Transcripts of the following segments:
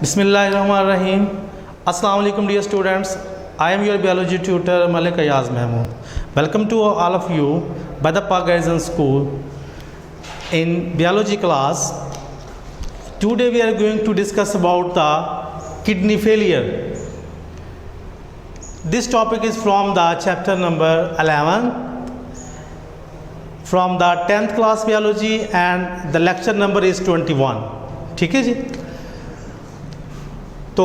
Bismillahirrahmanirrahim. Assalamu alaikum dear students. I am your biology tutor Malik Ayaz Mahmood. Welcome to all of you by the Park Guidance School in biology class. Today we are going to discuss about the kidney failure. This topic is from the chapter number 11 from the 10th class biology and the lecture number is 21. ठीक है जी। तो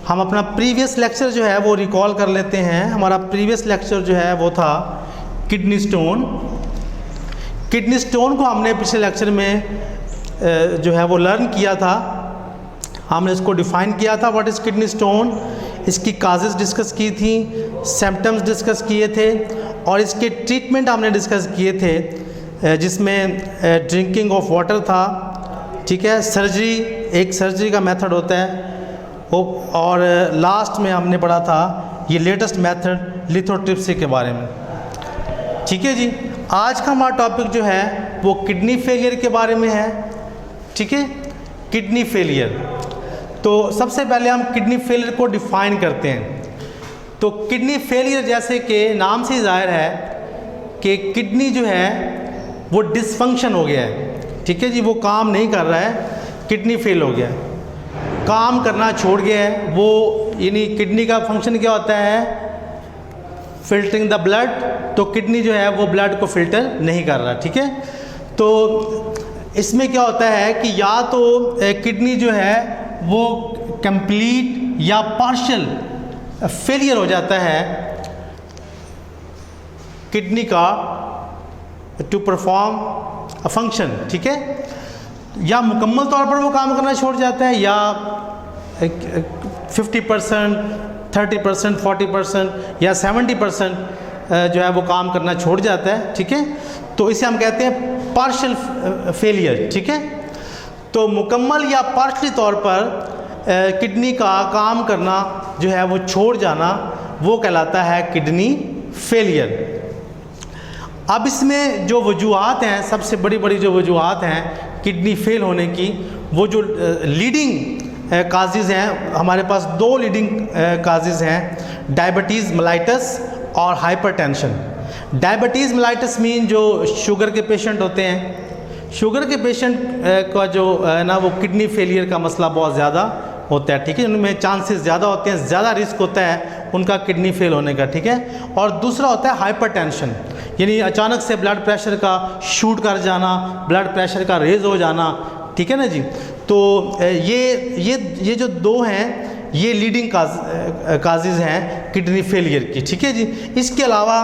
हम अपना previous lecture जो है वो recall कर लेते हैं। हमारा प्रीवियस लेक्चर जो है वो था किडनी स्टोन। किडनी स्टोन को हमने पिछले लेक्चर में जो है वो लर्न किया था। हमने इसको डिफ़ाइन किया था व्हाट इज़ किडनी स्टोन, इसकी काजेज़ डिस्कस की थी, सिम्टम्स डिस्कस किए थे और इसके ट्रीटमेंट हमने डिस्कस किए थे, जिसमें ड्रिंकिंग ऑफ वाटर था, ठीक है, सर्जरी, एक सर्जरी का मेथड होता है और लास्ट में हमने पढ़ा था ये लेटेस्ट मेथड लिथोट्रिप्सी के बारे में। ठीक है जी। आज का हमारा टॉपिक जो है वो किडनी फेलियर के बारे में है। ठीक है, किडनी फेलियर। तो सबसे पहले हम किडनी फेलियर को डिफ़ाइन करते हैं। तो किडनी फेलियर जैसे कि नाम से ज़ाहिर है कि किडनी जो है वो डिसफंक्शन हो गया है। ठीक है जी, वो काम नहीं कर रहा है, किडनी फेल हो गया है, काम करना छोड़ गया है। वो यानी किडनी का फंक्शन क्या होता है, फिल्टरिंग द ब्लड। तो किडनी जो है वो ब्लड को फिल्टर नहीं कर रहा। ठीक है, तो इसमें क्या होता है कि या तो किडनी जो है वो कंप्लीट या पार्शियल फेलियर हो जाता है किडनी का टू परफॉर्म अ फंक्शन। ठीक है, या मुकम्मल तौर पर वो काम करना छोड़ जाता है, या 50%, 30%, 40% या 70% जो है वो काम करना छोड़ जाता है। ठीक है, तो इसे हम कहते हैं पार्शियल फेलियर। ठीक है, तो मुकम्मल या पार्शियली तौर पर किडनी का काम करना जो है वो छोड़ जाना वो कहलाता है किडनी फेलियर। अब इसमें जो वजूहात हैं, सबसे बड़ी बड़ी जो वजूहात हैं किडनी फेल होने की, वो जो लीडिंग काजेज़ हैं, हमारे पास दो लीडिंग काजेज़ हैं, डायबिटीज़ मेलाइटस और हाइपरटेंशन। डायबिटीज़ मेलाइटस मीन जो शुगर के पेशेंट होते हैं, शुगर के पेशेंट का जो ना वो किडनी फेलियर का मसला बहुत ज़्यादा होता है। ठीक है, उनमें चांसेस ज़्यादा होते हैं, ज़्यादा रिस्क होता है उनका किडनी फेल होने का। ठीक है, और दूसरा होता है हाइपरटेंशन, यानी अचानक से ब्लड प्रेशर का शूट कर जाना, ब्लड प्रेशर का रेज हो जाना। ठीक है ना जी। तो ये जो दो हैं ये लीडिंग काजेज़ हैं किडनी फेलियर की। ठीक है जी। इसके अलावा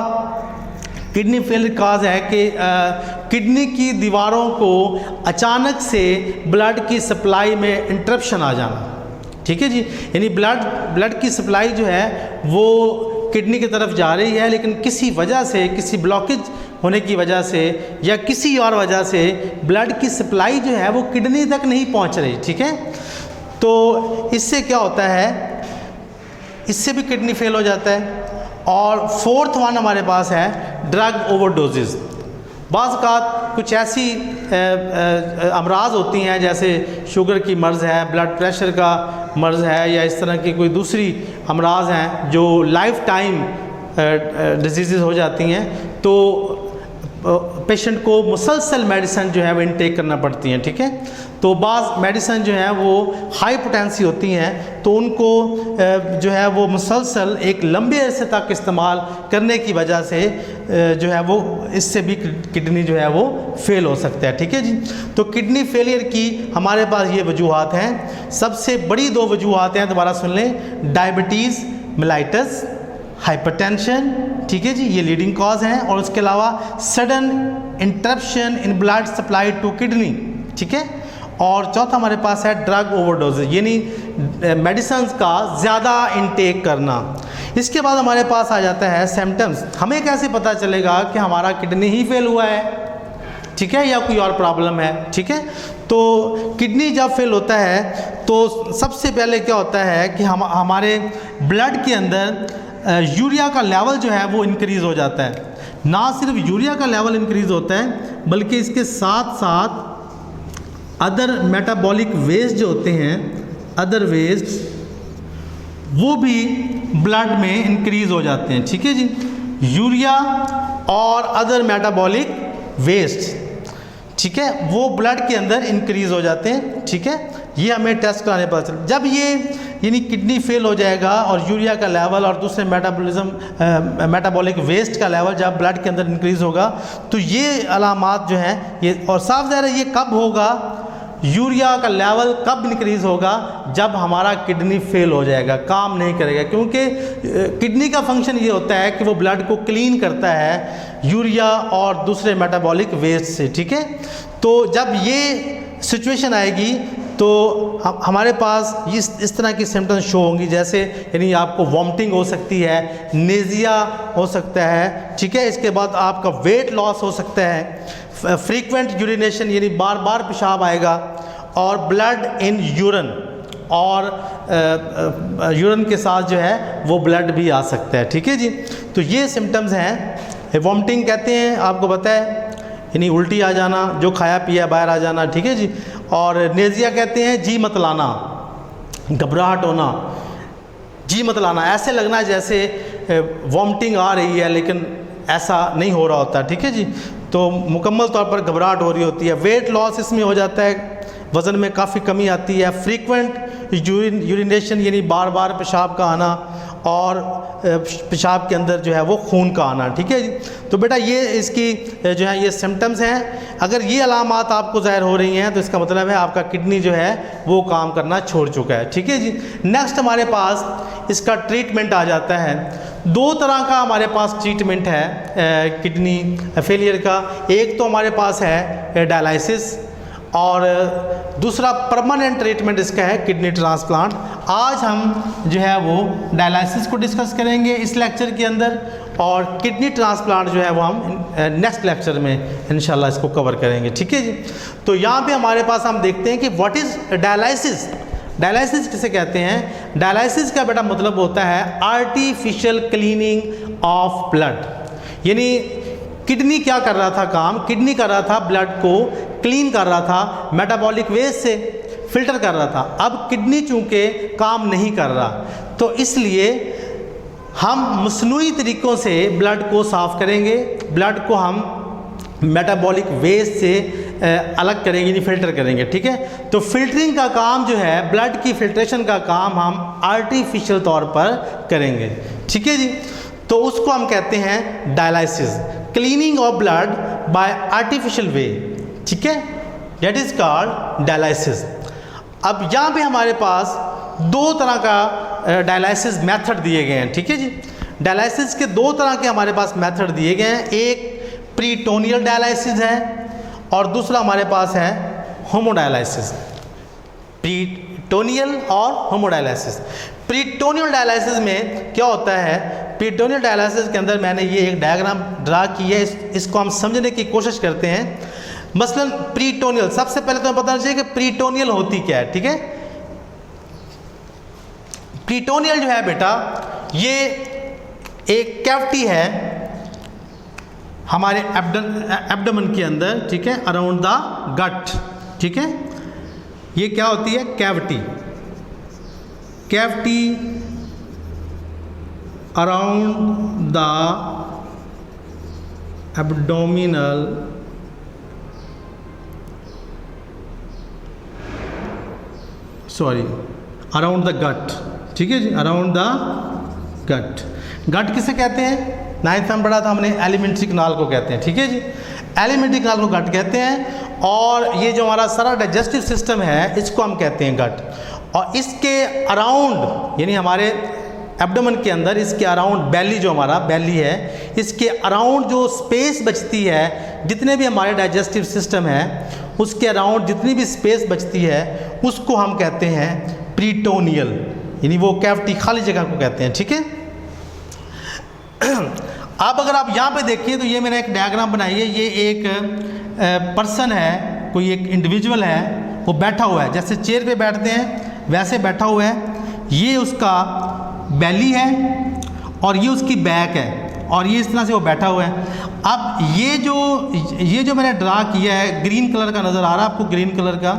किडनी फेलियर काज है कि किडनी की दीवारों को अचानक से ब्लड की सप्लाई में इंटरप्शन आ जाना। ठीक है जी, यानी ब्लड की सप्लाई जो है वो किडनी की तरफ जा रही है, लेकिन किसी वजह से, किसी ब्लॉकेज होने की वजह से या किसी और वजह से ब्लड की सप्लाई जो है वो किडनी तक नहीं पहुंच रही। ठीक है, तो इससे क्या होता है, इससे भी किडनी फेल हो जाता है। और फोर्थ वन हमारे पास है ड्रग ओवरडोजेज़। बाज़ औक़ात कुछ ऐसी अमराज होती हैं जैसे शुगर की मर्ज़ है, ब्लड प्रेशर का मर्ज़ है, या इस तरह की कोई दूसरी अमराज हैं जो लाइफ टाइम डिजीज़ हो जाती हैं, तो पेशेंट को मुसलसल मेडिसिन जो है वो इनटेक करना पड़ती हैं। ठीक है, तो बाज़ मेडिसिन जो है वो हाई पोटेंसी होती हैं, तो उनको जो है वो मुसलसल एक लंबे अरसे तक इस्तेमाल करने की वजह से जो है वो इससे भी किडनी जो है वो फेल हो सकता है। ठीक है जी। तो किडनी फेलियर की हमारे पास ये वजूहात हैं। सबसे बड़ी दो वजूहात हैं, दोबारा सुन लें, डायबिटीज़ मेलाइटस, हाइपरटेंशन। ठीक है जी, ये लीडिंग कॉज हैं, और उसके अलावा sudden interruption in blood supply to kidney. ठीक है, और चौथा हमारे पास है ड्रग ओवरडोज, यानी मेडिसिन का ज़्यादा इनटेक करना। इसके बाद हमारे पास आ जाता है सिम्टम्स। हमें कैसे पता चलेगा कि हमारा किडनी ही फेल हुआ है, ठीक है, या कोई और प्रॉब्लम है। ठीक है, तो किडनी जब फेल होता है तो सबसे पहले क्या होता है कि हमारे ब्लड के अंदर यूरिया का लेवल जो है वो इंक्रीज़ हो जाता है। ना सिर्फ यूरिया का लेवल इंक्रीज़ होता है बल्कि इसके साथ साथ अदर मेटाबॉलिक वेस्ट जो होते हैं अदर वेस्ट वो भी ब्लड में इंक्रीज हो जाते हैं, ठीक है जी। यूरिया और अदर मेटाबॉलिक वेस्ट, ठीक है, वो ब्लड के अंदर इंक्रीज हो जाते हैं, ठीक है। ये हमें टेस्ट कराने पर पता चला। जब ये यानी किडनी फेल हो जाएगा और यूरिया का लेवल और दूसरे मेटाबॉलिक वेस्ट का लेवल जब ब्लड के अंदर इंक्रीज होगा तो ये अलामात जो हैं ये, और साफ ज़ाहिर है ये कब होगा, यूरिया का लेवल कब इंक्रीज होगा, जब हमारा किडनी फेल हो जाएगा, काम नहीं करेगा। क्योंकि किडनी का फंक्शन ये होता है कि वो ब्लड को क्लीन करता है यूरिया और दूसरे मेटाबॉलिक वेस्ट से, ठीक है। तो जब ये सिचुएशन आएगी तो हमारे पास इस तरह की सिम्टम्स शो होंगी, जैसे यानी आपको वॉमिटिंग हो सकती है, नेजिया हो सकता है, ठीक है। इसके बाद आपका वेट लॉस हो सकता है, फ्रीक्वेंट यूरिनेशन यानी बार बार पेशाब आएगा, और ब्लड इन यूरिन, और यूरिन के साथ जो है वो ब्लड भी आ सकता है, ठीक है जी। तो ये सिम्टम्स हैं। वॉमिटिंग कहते हैं, आपको पता है, यानी उल्टी आ जाना, जो खाया पिया बाहर आ जाना, ठीक है जी। और नेजिया कहते हैं जी मत लाना, घबराहट होना, जी मत लाना, ऐसे लगना जैसे वॉमिटिंग आ रही है लेकिन ऐसा नहीं हो रहा होता, ठीक है जी। तो मुकम्मल तौर पर घबराहट हो रही होती है। वेट लॉस इसमें हो जाता है, वज़न में काफ़ी कमी आती है। फ्रीक्वेंट यूरिनेशन यानी बार बार पेशाब का आना, और पेशाब के अंदर जो है वो खून का आना, ठीक है जी। तो बेटा ये इसकी जो है ये सिम्टम्स हैं। अगर ये अलामात आपको ज़ाहिर हो रही हैं तो इसका मतलब है आपका किडनी जो है वो काम करना छोड़ चुका है, ठीक है जी। नेक्स्ट हमारे पास इसका ट्रीटमेंट आ जाता है। दो तरह का हमारे पास ट्रीटमेंट है किडनी फेलियर का। एक तो हमारे पास है डायलिसिस, और दूसरा परमानेंट ट्रीटमेंट इसका है किडनी ट्रांसप्लांट। आज हम जो है वो डायलिसिस को डिस्कस करेंगे इस लेक्चर के अंदर, और किडनी ट्रांसप्लांट जो है वो हम नेक्स्ट लेक्चर में इंशाल्लाह इसको कवर करेंगे, ठीक है जी। तो यहाँ पे हमारे पास हम देखते हैं कि व्हाट इज़ डायलिसिस। डायलिसिस किसे कहते हैं? डायलिसिस का बेटा मतलब होता है आर्टिफिशियल क्लीनिंग ऑफ ब्लड। यानी किडनी क्या कर रहा था काम? किडनी कर रहा था ब्लड को क्लीन कर रहा था, मेटाबॉलिक वेस्ट से फिल्टर कर रहा था। अब किडनी चूंकि काम नहीं कर रहा, तो इसलिए हम मसनूई तरीक़ों से ब्लड को साफ़ करेंगे, ब्लड को हम मेटाबॉलिक वेस्ट से अलग करेंगे, यानी फ़िल्टर करेंगे, ठीक है। तो फिल्टरिंग का काम जो है, ब्लड की फिल्ट्रेशन का काम हम आर्टिफिशियल तौर पर करेंगे, ठीक है जी। तो उसको हम कहते हैं dialysis, cleaning of blood by artificial way, ठीक है, दैट इज़ कॉल्ड डायलिसिस। अब यहाँ पे हमारे पास दो तरह का डायलिसिस मेथड दिए गए हैं, ठीक है जी। डायलिसिस के दो तरह के हमारे पास मेथड दिए गए हैं। एक प्रीटोनियल डायलिसिस है और दूसरा हमारे पास है होमोडायलिसिस। प्रीटोनियल और होमोडायलिसिस। प्रीटोनियल डायलिसिस में क्या होता है? प्रीटोनियल डायलिसिस के अंदर मैंने ये एक डायग्राम ड्रा की है, इसको हम समझने की कोशिश करते हैं। मसलन प्रीटोनियल, सबसे पहले तो हमें पता चाहिए कि प्रीटोनियल होती क्या है, ठीक है। प्रीटोनियल जो है बेटा, ये एक कैविटी है हमारे एब्डोमेन के अंदर, ठीक है, अराउंड द गट, ठीक है। ये क्या होती है? Cavity, cavity around the abdominal around the gut, ठीक है जी, अराउंड द गट। गट किसे कहते हैं? 9th में पढ़ा था हमने, एलिमेंट्री कनाल को कहते हैं, ठीक है जी। एलिमेंट्री कनाल को गट कहते हैं, और ये जो हमारा सारा डाइजेस्टिव सिस्टम है इसको हम कहते हैं गट। और इसके अराउंड, यानी हमारे एब्डोमेन के अंदर इसके अराउंड बेली, जो हमारा बेली है, इसके अराउंड जो स्पेस बचती है, जितने भी हमारे डाइजेस्टिव सिस्टम है उसके अराउंड जितनी भी स्पेस बचती है उसको हम कहते हैं प्रीटोनियल, यानी वो कैविटी, खाली जगह को कहते हैं, ठीक है। अब अगर आप यहाँ पे देखिए तो ये मैंने एक डायग्राम बनाई है। ये एक पर्सन है, कोई एक इंडिविजुअल है, वो बैठा हुआ है, जैसे चेयर पे बैठते हैं वैसे बैठा हुआ है। ये उसका बेली है और ये उसकी बैक है, और ये इस तरह से वो बैठा हुआ है। अब ये जो मैंने ड्रा किया है, ग्रीन कलर का नज़र आ रहा है आपको, ग्रीन कलर का,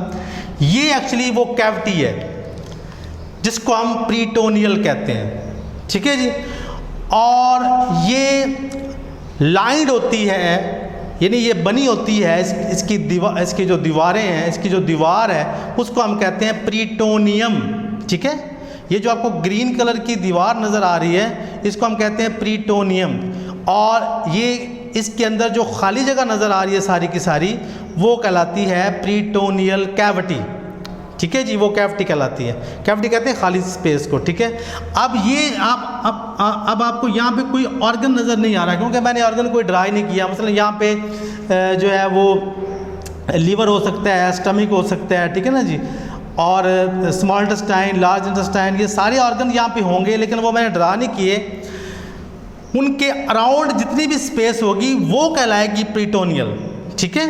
ये एक्चुअली वो कैविटी है। जिसको हम प्रीटोनियल कहते हैं, ठीक है जी। और ये लाइंड होती है, यानी ये बनी होती है, इसकी जो दीवारें हैं, इसकी जो दीवार है उसको हम कहते हैं प्रीटोनियम, ठीक है। ये जो आपको ग्रीन कलर की दीवार नज़र आ रही है इसको हम कहते हैं प्रीटोनियम। और ये इसके अंदर जो खाली जगह नज़र आ रही है सारी की सारी, वो कहलाती है प्रीटोनियल कैविटी, ठीक है जी। वो कैविटी कहलाती है, कैविटी कहते हैं खाली स्पेस को, ठीक है। अब ये अब आपको यहाँ पे कोई ऑर्गन नज़र नहीं आ रहा है, क्योंकि मैंने ऑर्गन कोई ड्राई नहीं किया। मतलब यहाँ पे जो है वो लीवर हो सकता है, स्टमक हो सकता है, ठीक है ना जी, और स्मॉल इंटेस्टाइन, लार्ज इंटेस्टाइन, ये सारे ऑर्गन यहाँ पे होंगे, लेकिन वो मैंने ड्रा नहीं किए। उनके अराउंड जितनी भी स्पेस होगी वो कहलाएगी प्रीटोनियल, ठीक है।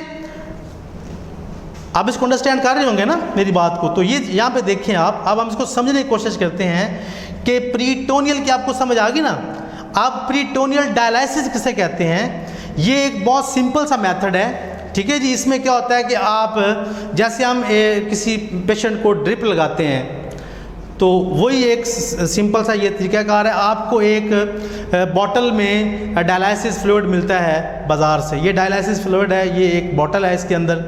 आप इसको अंडरस्टैंड कर रहे होंगे ना मेरी बात को। तो ये यहाँ पे देखें आप, अब हम इसको समझने की कोशिश करते हैं कि प्रीटोनियल की आपको समझ आ गई ना। आप प्रीटोनियल डायलिसिस किसे कहते हैं, ये एक बहुत सिंपल सा मेथड है, ठीक है जी। इसमें क्या होता है कि आप जैसे हम किसी पेशेंट को ड्रिप लगाते हैं, तो वही एक सिंपल सा ये तरीक़ाकार है। आपको एक बॉटल में डायलिसिस फ्लूइड मिलता है बाज़ार से, ये डायलिसिस फ्लूइड है, ये एक बॉटल है इसके अंदर,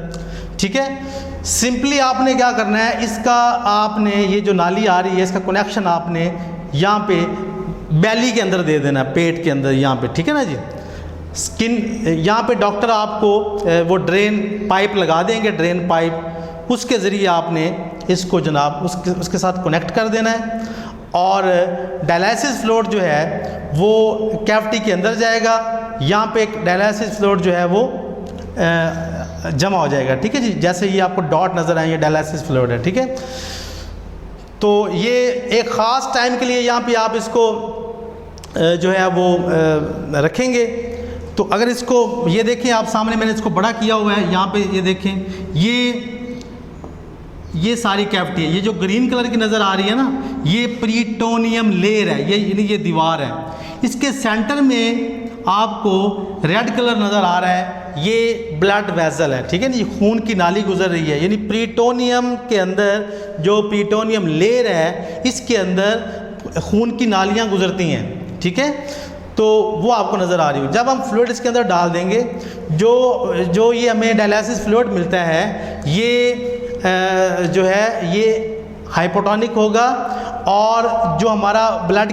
ठीक है। सिंपली आपने क्या करना है, इसका आपने ये जो नाली आ रही है इसका कनेक्शन आपने यहाँ पे बैली के अंदर दे देना, पेट के अंदर यहाँ पे, ठीक है ना जी। स्किन यहाँ पे डॉक्टर आपको वो ड्रेन पाइप लगा देंगे, ड्रेन पाइप, उसके ज़रिए आपने इसको जनाब उसके साथ कनेक्ट कर देना है, और डायलिसिस फ्लूइड जो है वो कैविटी के अंदर जाएगा। यहाँ पे एक डायलिसिस फ्लूइड जो है वो जमा हो जाएगा, ठीक है जी। जैसे ये आपको डॉट नज़र आए, ये डायलिसिस फ्लूइड है, ठीक है। तो ये एक ख़ास टाइम के लिए यहाँ पे आप इसको जो है वो रखेंगे। तो अगर इसको ये देखें आप सामने, मैंने इसको बड़ा किया हुआ है, यहाँ पे ये देखें, ये सारी कैविटी है। ये जो ग्रीन कलर की नज़र आ रही है ना, ये प्रीटोनियम लेयर है, ये दीवार है। इसके सेंटर में आपको रेड कलर नज़र आ रहा है, ये ब्लड वेसल है, ठीक है जी, खून की नाली गुजर रही है। यानी प्रीटोनियम के अंदर जो प्रीटोनियम लेयर है, इसके अंदर खून की नालियाँ गुजरती हैं, ठीक है। तो वो आपको नज़र आ रही हो। जब हम फ्लूइड इसके अंदर डाल देंगे, जो ये हमें डायलिसिस फ्लूइड मिलता है, ये जो है ये हाइपोटोनिक होगा, और जो हमारा ब्लड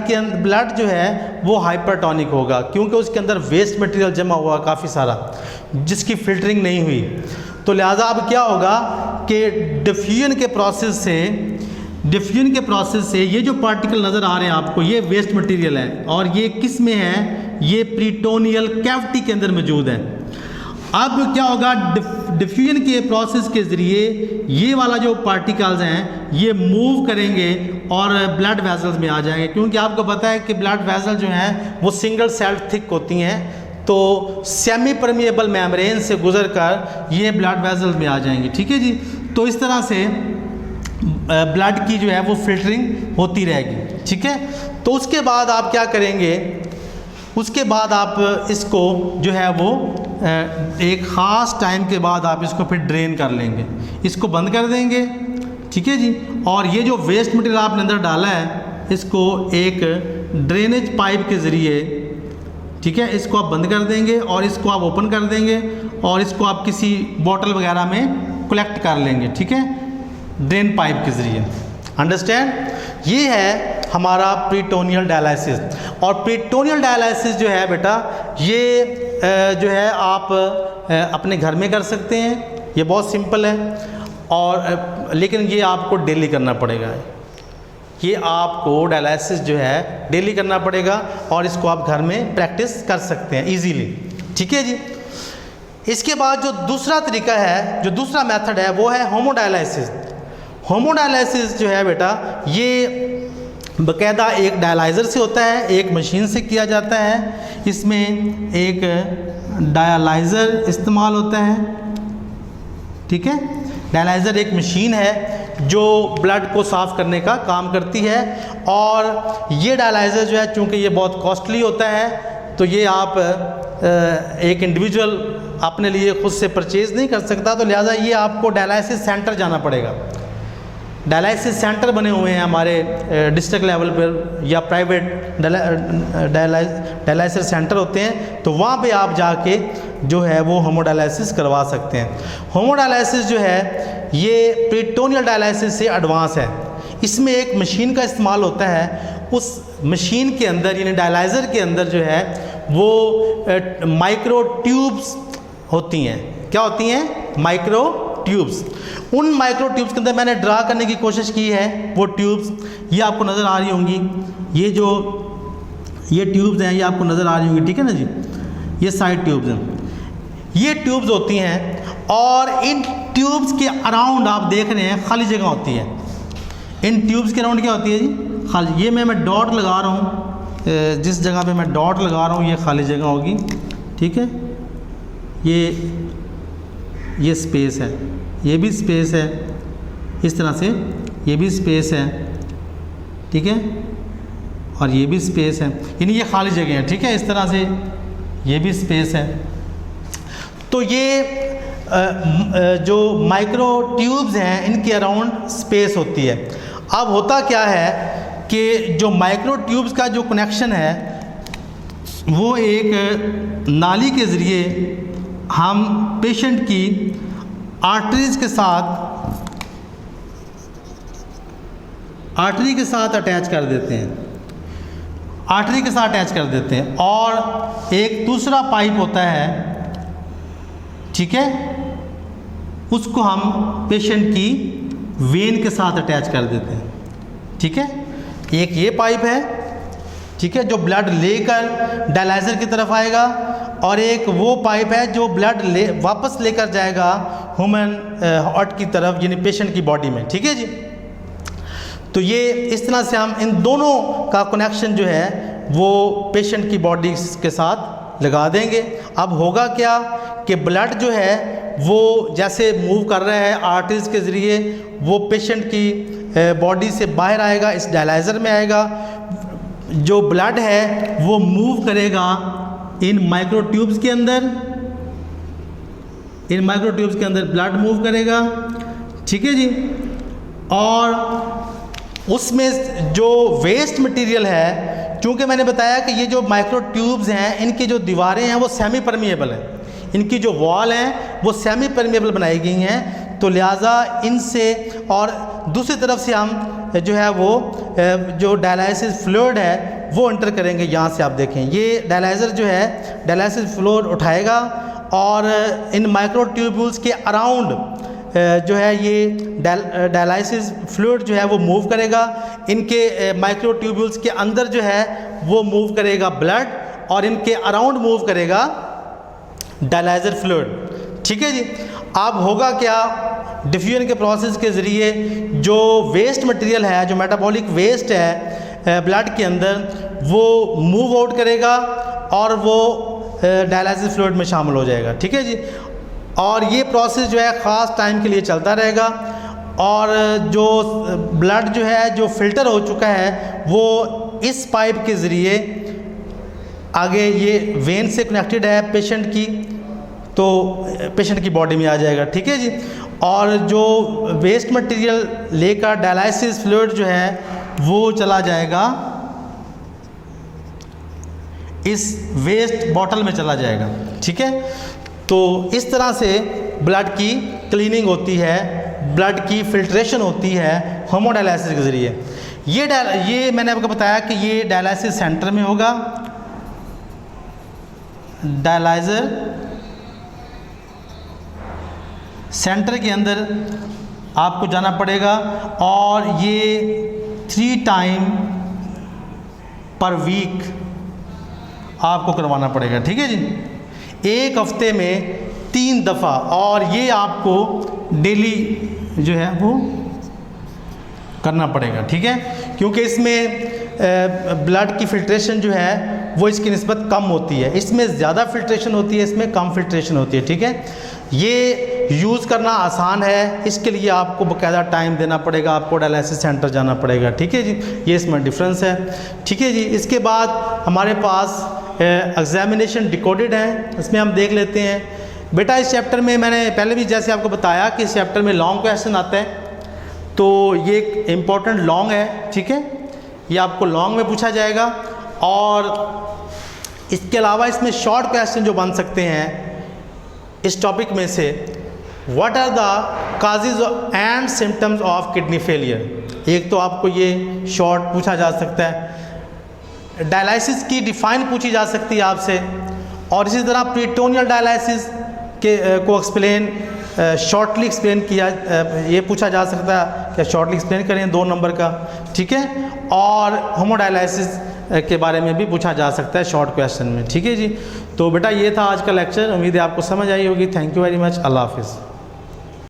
जो है वो हाइपरटोनिक होगा, क्योंकि उसके अंदर वेस्ट मटेरियल जमा हुआ काफ़ी सारा, जिसकी फिल्टरिंग नहीं हुई। तो लिहाजा अब क्या होगा कि डिफ्यूजन के प्रोसेस से ये जो पार्टिकल नज़र आ रहे हैं आपको, ये वेस्ट मटेरियल है, और ये किस में है, ये प्रीटोनियल कैविटी के अंदर मौजूद है। अब क्या होगा, डिफ्यूजन के प्रोसेस के ज़रिए ये वाला जो पार्टिकल्स हैं ये मूव करेंगे और ब्लड वेसल्स में आ जाएंगे, क्योंकि आपको पता है कि ब्लड वेसल जो हैं वो सिंगल सेल्ड थिक होती हैं, तो सेमी परमिएबल मेम्ब्रेन से गुजरकर ये ब्लड वेसल्स में आ जाएंगी, ठीक है जी। तो इस तरह से ब्लड की जो है वो फिल्टरिंग होती रहेगी, ठीक है। तो उसके बाद आप क्या करेंगे, उसके बाद आप इसको जो है वो एक ख़ास टाइम के बाद आप इसको फिर ड्रेन कर लेंगे, इसको बंद कर देंगे, ठीक है जी। और ये जो वेस्ट मटेरियल आपने अंदर डाला है, इसको एक ड्रेनेज पाइप के ज़रिए, ठीक है, इसको आप बंद कर देंगे और इसको आप ओपन कर देंगे, और इसको आप किसी बॉटल वगैरह में कलेक्ट कर लेंगे, ठीक है, ड्रेन पाइप के ज़रिए। अंडरस्टैंड। ये है हमारा प्रीटोनियल डायलिसिस। और प्रीटोनियल डायलिसिस जो है बेटा, ये जो है आप अपने घर में कर सकते हैं, ये बहुत सिंपल है, और लेकिन ये आपको डेली करना पड़ेगा। ये आपको डायलिसिस जो है डेली करना पड़ेगा, और इसको आप घर में प्रैक्टिस कर सकते हैं इजीली, ठीक है जी। इसके बाद जो दूसरा तरीका है, जो दूसरा मेथड है, वो है होमोडायलिसिस। होमोडायलिसिस जो है बेटा, ये बाकायदा एक डायलाइज़र से होता है, एक मशीन से किया जाता है। इसमें एक डायलाइज़र इस्तेमाल होता है, ठीक है। डायलाइज़र एक मशीन है जो ब्लड को साफ़ करने का काम करती है, और ये डायलाइज़र जो है चूँकि ये बहुत कॉस्टली होता है, तो ये आप एक इंडिविजुअल अपने लिए खुद से परचेज़ नहीं कर सकता, तो लिहाजा ये आपको डायलिसिस सेंटर जाना पड़ेगा। डायलिसिस सेंटर बने हुए हैं हमारे डिस्ट्रिक्ट लेवल पर या प्राइवेट डायलिसिस सेंटर होते हैं, तो वहाँ पे आप जाके जो है वो हेमोडायलिसिस करवा सकते हैं। हेमोडायलिसिस जो है ये पेरिटोनियल डायलिसिस से एडवांस है। इसमें एक मशीन का इस्तेमाल होता है, उस मशीन के अंदर यानी डायलाइज़र के अंदर जो है वो माइक्रो ट्यूब्स होती हैं। क्या होती हैं? Micro tubes. उन माइक्रो ट्यूब्स के अंदर मैंने ड्रा करने की कोशिश की है वो ट्यूब्स, ये आपको नज़र आ रही होंगी। ये ट्यूब्स हैं, ये आपको नज़र आ रही होंगी, ठीक है ना जी। ये साइड ट्यूब्स हैं, ये ट्यूब्स होती हैं और इन ट्यूब्स के अराउंड आप देख रहे हैं खाली जगह होती है। इन ट्यूब्स के अराउंड क्या होती है जी? खाली। ये मैं डॉट लगा रहा हूँ, जिस जगह पे मैं डॉट लगा रहा हूँ ये खाली जगह होगी, ठीक है। ये स्पेस है, ये भी स्पेस है, इस तरह से ये भी स्पेस है, ठीक है, और ये भी स्पेस है, यानी ये खाली जगह है, ठीक है। इस तरह से ये भी स्पेस है। तो ये जो माइक्रो ट्यूब्स हैं इनके अराउंड स्पेस होती है। अब होता क्या है कि जो माइक्रो ट्यूब्स का जो कनेक्शन है वो एक नाली के ज़रिए हम पेशेंट की आर्टरी के साथ अटैच कर देते हैं, आर्टरी के साथ अटैच कर देते हैं। और एक दूसरा पाइप होता है, ठीक है, उसको हम पेशेंट की वेन के साथ अटैच कर देते हैं, ठीक है। एक ये पाइप है, ठीक है, जो ब्लड लेकर डायलाइज़र की तरफ आएगा, और एक वो पाइप है जो ब्लड वापस लेकर जाएगा ह्यूमन हार्ट की तरफ, यानी पेशेंट की बॉडी में, ठीक है जी। तो ये इस तरह से हम इन दोनों का कनेक्शन जो है वो पेशेंट की बॉडी के साथ लगा देंगे। अब होगा क्या कि ब्लड जो है वो जैसे मूव कर रहा है आर्टरीज के ज़रिए, वो पेशेंट की बॉडी से बाहर आएगा, इस डायलाइज़र में आएगा। जो ब्लड है वो मूव करेगा इन माइक्रो ट्यूब्स के अंदर, इन माइक्रो ट्यूब्स के अंदर ब्लड मूव करेगा, ठीक है जी। और उसमें जो वेस्ट मटेरियल है, चूँकि मैंने बताया कि ये जो माइक्रो ट्यूब्स हैं इनकी जो दीवारें हैं वो सेमी परमिएबल हैं, इनकी जो वॉल हैं वो सेमी परमिएबल बनाई गई हैं, तो लिहाजा इनसे, और दूसरी तरफ से हम जो है वो जो डायलाइसिस फ्लूइड है वो एंटर करेंगे। यहाँ से आप देखें ये डायलाइज़र जो है डायलाइसिस फ्लूइड उठाएगा और इन माइक्रो ट्यूब्यूल्स के अराउंड जो है ये डायलाइसिस फ्लूइड जो है वो मूव करेगा। इनके माइक्रो ट्यूब्यूल्स के अंदर जो है वो मूव करेगा ब्लड, और इनके अराउंड मूव करेगा डायलाइज़र फ्लूइड, ठीक है जी। अब होगा क्या, डिफ्यूजन के प्रोसेस के ज़रिए जो वेस्ट मटेरियल है, जो मेटाबॉलिक वेस्ट है ब्लड के अंदर, वो मूव आउट करेगा और वो डायलाइसिस फ्लूइड में शामिल हो जाएगा, ठीक है जी। और ये प्रोसेस जो है ख़ास टाइम के लिए चलता रहेगा, और जो ब्लड जो है जो फ़िल्टर हो चुका है वो इस पाइप के ज़रिए आगे ये वेन से कनेक्टेड है पेशेंट की, तो पेशेंट की बॉडी में आ जाएगा, ठीक है जी। और जो वेस्ट मटेरियल लेकर डायलाइसिस फ्लूइड जो है वो चला जाएगा इस वेस्ट बॉटल में चला जाएगा, ठीक है। तो इस तरह से ब्लड की क्लीनिंग होती है, ब्लड की फिल्ट्रेशन होती है हेमोडायलिसिस के ज़रिए। ये मैंने आपको बताया कि ये डायलिसिस सेंटर में होगा, डायलाइज़र सेंटर के अंदर आपको जाना पड़ेगा, और ये 3 टाइम पर वीक आपको करवाना पड़ेगा, ठीक है जी। एक हफ्ते में 3 दफ़ा, और ये आपको डेली जो है वो करना पड़ेगा, ठीक है, क्योंकि इसमें ब्लड की फ़िल्ट्रेशन जो है वो इसकी निस्बत कम होती है, इसमें ज़्यादा फ़िल्ट्रेशन होती है, इसमें कम फ़िल्ट्रेशन होती है, ठीक है। ये यूज़ करना आसान है, इसके लिए आपको बाकायदा टाइम देना पड़ेगा, आपको डायलिसिस सेंटर जाना पड़ेगा, ठीक है जी। ये इसमें डिफरेंस है, ठीक है जी। इसके बाद हमारे पास एग्जामिनेशन डिकोडेड है, इसमें हम देख लेते हैं। बेटा इस चैप्टर में मैंने पहले भी जैसे आपको बताया कि इस चैप्टर में लॉन्ग क्वेश्चन आता है, तो ये एक इम्पॉर्टेंट लॉन्ग है, ठीक है, ये आपको लॉन्ग में पूछा जाएगा। और इसके अलावा इसमें शॉर्ट क्वेश्चन जो बन सकते हैं इस टॉपिक में से, what are the causes and symptoms of kidney failure, एक तो आपको ये शॉर्ट पूछा जा सकता है। डायलिसिस की डिफाइन पूछी जा सकती है आपसे, और इसी तरह प्रीटोनियल डायलिसिस के को एक्सप्लेन शॉर्टली एक्सप्लेन किया, ये पूछा जा सकता है क्या शॉर्टली एक्सप्लेन करें 2 नंबर का, ठीक है। और होमोडायलिसिस के बारे में भी पूछा जा सकता है शॉर्ट क्वेश्चन में, ठीक है जी। तो बेटा ये था आज का लेक्चर, उम्मीद है आपको समझ आई होगी। थैंक यू वेरी मच, अल्लाह हाफिज़।